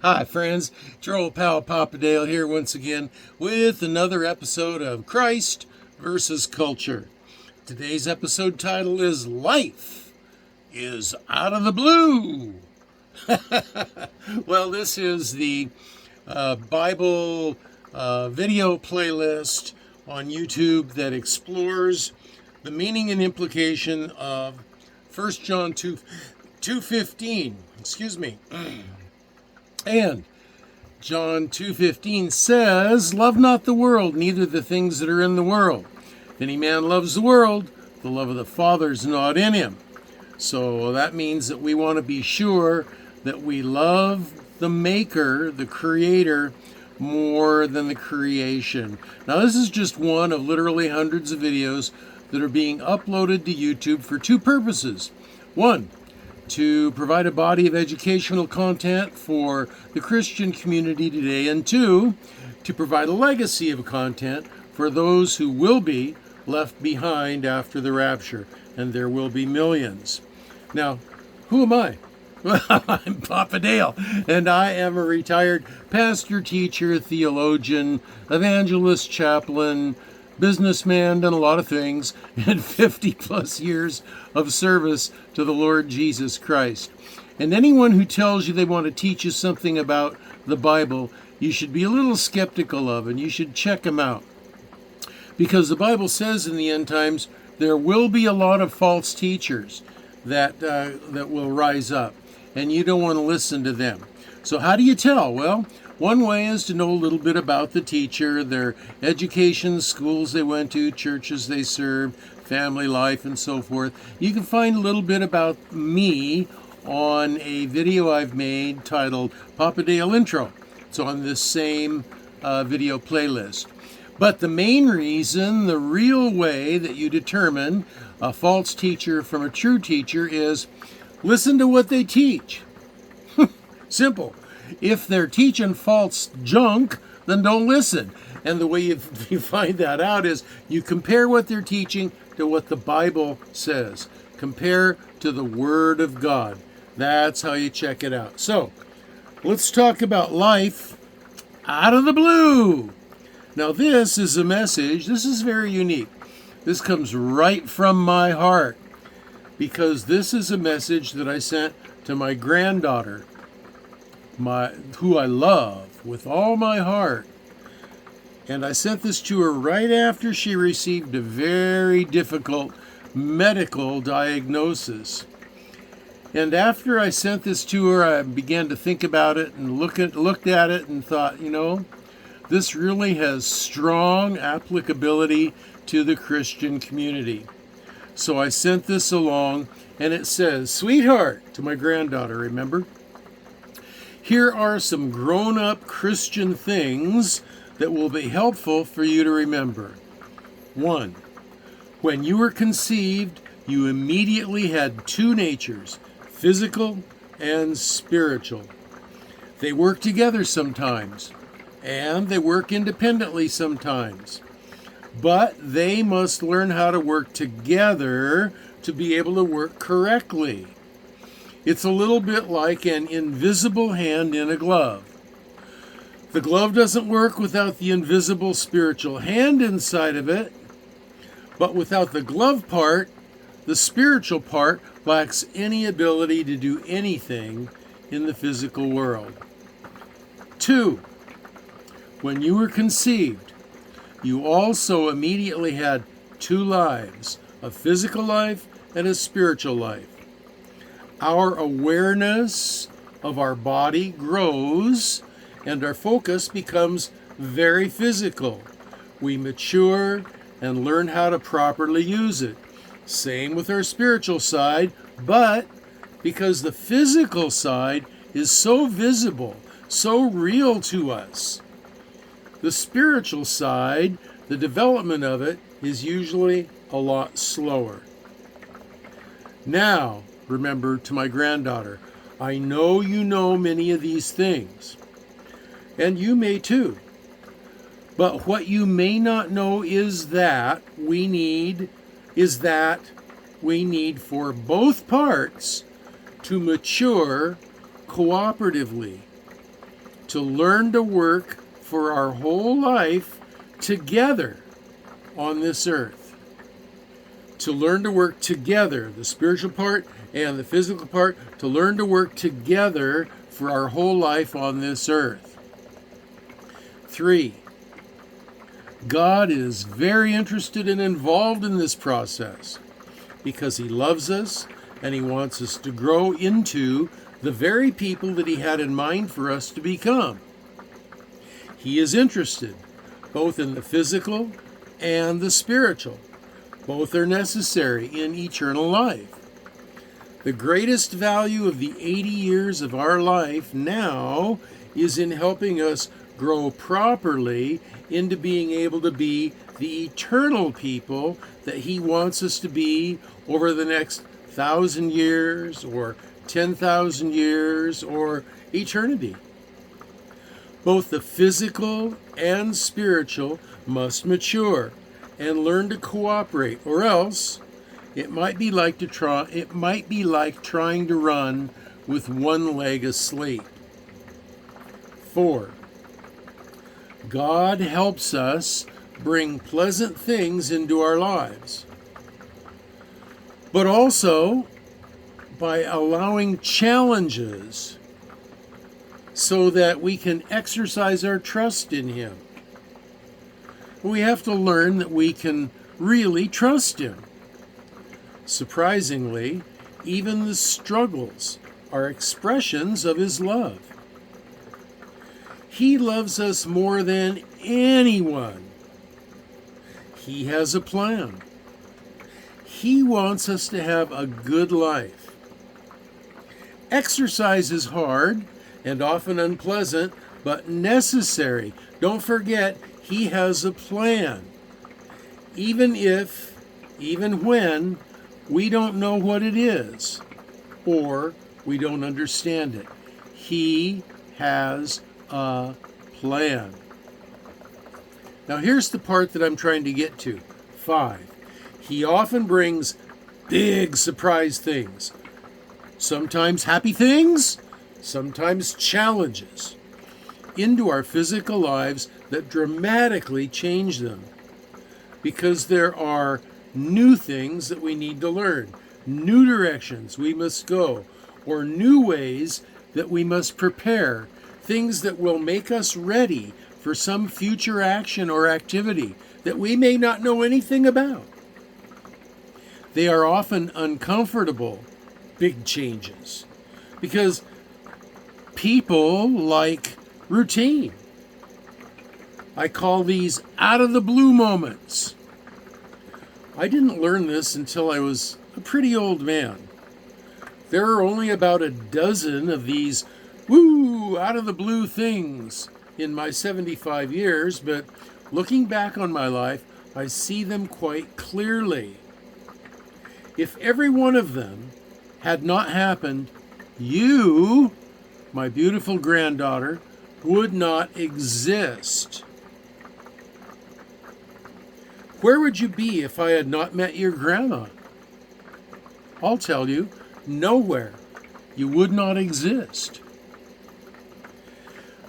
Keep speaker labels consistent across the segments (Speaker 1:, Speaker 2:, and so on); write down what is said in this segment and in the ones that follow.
Speaker 1: Hi, friends. Joel Powell Papadale here once again with another episode of Christ versus Culture. Today's episode title is Life is Out of the Blue. Well, this is the Bible video playlist on YouTube that explores the meaning and implication of 1 John 2:15. Excuse me. And John 2:15 says, "Love not the world, neither the things that are in the world. If any man loves the world, the love of the Father is not in him." So that means that we want to be sure that we love the Maker, the Creator, more than the creation. Now, this is just one of literally hundreds of videos that are being uploaded to YouTube for two purposes. One, to provide a body of educational content for the Christian community today, and two, to provide a legacy of content for those who will be left behind after the rapture, and there will be millions. Now, who am I? Well, I'm Papa Dale, and I am a retired pastor, teacher, theologian, evangelist, chaplain, businessman, done a lot of things, and 50 plus years of service to the Lord Jesus Christ. And anyone who tells you they want to teach you something about the Bible, you should be a little skeptical of, and you should check them out. Because the Bible says in the end times, there will be a lot of false teachers that will rise up, and you don't want to listen to them. So how do you tell? Well, one way is to know a little bit about the teacher, their education, schools they went to, churches they served, family life, and so forth. You can find a little bit about me on a video I've made titled Papa Dale Intro. It's on this same video playlist. But the main reason, the real way that you determine a false teacher from a true teacher is listen to what they teach. Simple. If they're teaching false junk, then don't listen. And the way you find that out is you compare what they're teaching to what the Bible says. Compare to the Word of God. That's how you check it out. So, let's talk about life out of the blue. Now, this is a message. This is very unique. This comes right from my heart because this is a message that I sent to my granddaughter, who I love with all my heart. And I sent this to her right after she received a very difficult medical diagnosis. And after I sent this to her, I began to think about it and looked at it and thought, this really has strong applicability to the Christian community. So I sent this along, and it says, "Sweetheart," to my granddaughter, remember? "Here are some grown-up Christian things that will be helpful for you to remember. 1. When you were conceived, you immediately had two natures, physical and spiritual. They work together sometimes, and they work independently sometimes. But they must learn how to work together to be able to work correctly. It's a little bit like an invisible hand in a glove. The glove doesn't work without the invisible spiritual hand inside of it, but without the glove part, the spiritual part lacks any ability to do anything in the physical world. 2. When you were conceived, you also immediately had two lives, a physical life and a spiritual life. Our awareness of our body grows and our focus becomes very physical. We mature and learn how to properly use it. Same with our spiritual side, but because the physical side is so visible, so real to us, the spiritual side, the development of it, is usually a lot slower. Now, remember, to my granddaughter, I know you know many of these things, and you may too. But what you may not know is that we need for both parts to mature cooperatively, to learn to work for our whole life together on this earth. To learn to work together, the spiritual part and the physical part, to learn to work together for our whole life on this earth. 3, God is very interested and involved in this process because He loves us and He wants us to grow into the very people that He had in mind for us to become. He is interested both in the physical and the spiritual. Both are necessary in eternal life. The greatest value of the 80 years of our life now is in helping us grow properly into being able to be the eternal people that He wants us to be over the next 1,000 years or 10,000 years or eternity. Both the physical and spiritual must mature and learn to cooperate, or else it might be like trying to run with one leg asleep. 4, God helps us bring pleasant things into our lives, but also by allowing challenges so that we can exercise our trust in Him. We have to learn that we can really trust Him. Surprisingly, even the struggles are expressions of His love. He loves us more than anyone. He has a plan. He wants us to have a good life. Exercise is hard and often unpleasant, but necessary. Don't forget, He has a plan. Even when we don't know what it is or we don't understand it, He has a plan. Now here's the part that I'm trying to get to. 5, He often brings big surprise things. Sometimes happy things, sometimes challenges into our physical lives that dramatically change them, because there are new things that we need to learn, new directions we must go, or new ways that we must prepare, things that will make us ready for some future action or activity that we may not know anything about. They are often uncomfortable, big changes, because people like routine. I call these out of the blue moments. I didn't learn this until I was a pretty old man. There are only about a dozen of these out of the blue things in my 75 years, but looking back on my life, I see them quite clearly. If every one of them had not happened, you, my beautiful granddaughter, would not exist. Where would you be if I had not met your grandma? I'll tell you, nowhere. You would not exist.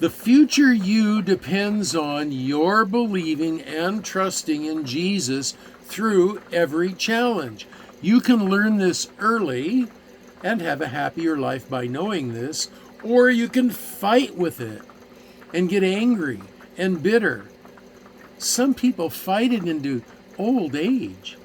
Speaker 1: The future you depends on your believing and trusting in Jesus through every challenge. You can learn this early and have a happier life by knowing this, or you can fight with it and get angry and bitter. Some people fight it into old age.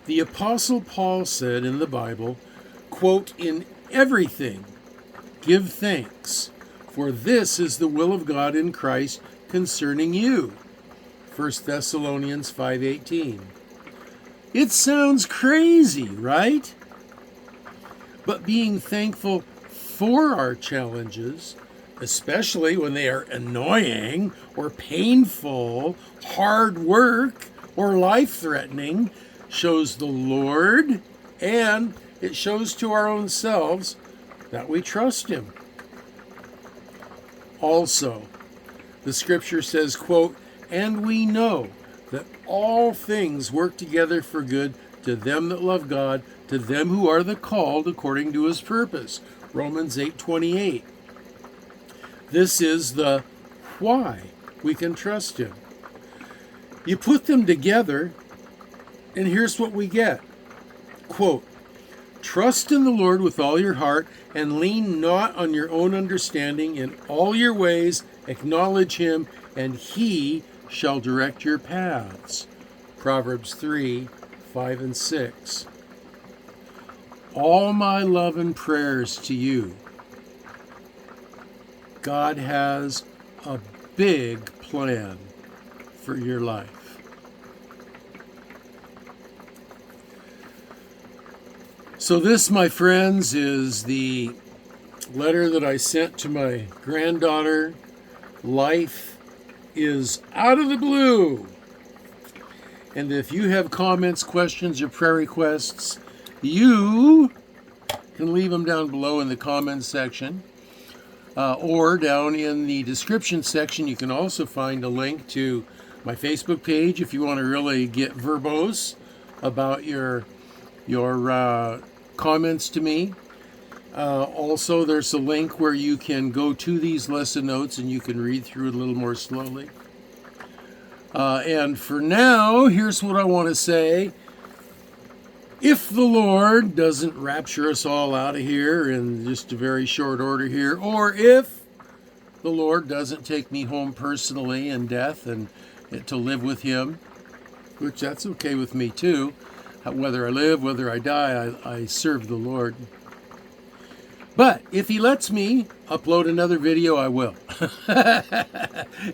Speaker 1: The Apostle Paul said in the Bible, quote, "In everything give thanks, for this is the will of God in Christ concerning you." 1 Thessalonians 5:18. It sounds crazy, right? But being thankful for our challenges, especially when they are annoying or painful, hard work, or life-threatening, shows the Lord, and it shows to our own selves that we trust Him. Also, the scripture says, quote, "And we know that all things work together for good to them that love God, to them who are the called according to His purpose." Romans 8:28. This is the why we can trust him. You put them together, and here's what we get. Quote, trust in the Lord with all your heart, and lean not on your own understanding. In all your ways acknowledge him, and he shall direct your paths. Proverbs 3:5 and 6. All my love and prayers to you. God has a big plan for your life. So this, my friends, is the letter that I sent to my granddaughter. Life is out of the blue. And if you have comments, questions, or prayer requests, you can leave them down below in the comments section. Or down in the description section, you can also find a link to my Facebook page if you want to really get verbose about your comments to me. Also, there's a link where you can go to these lesson notes and you can read through it a little more slowly. And for now, here's what I want to say. If the Lord doesn't rapture us all out of here in just a very short order here, or if the Lord doesn't take me home personally in death and to live with him, which that's okay with me too. Whether I live, whether I die, I serve the Lord. But if he lets me upload another video, I will.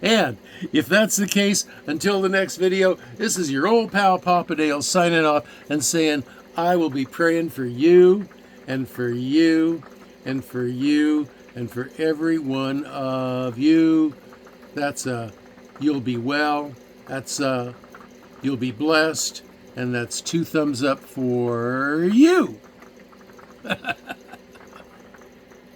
Speaker 1: And if that's the case, until the next video, this is your old pal Papa Dale signing off and saying, I will be praying for you and for you and for you and for every one of you. That's you'll be well. That's you'll be blessed. And that's 2 thumbs up for you.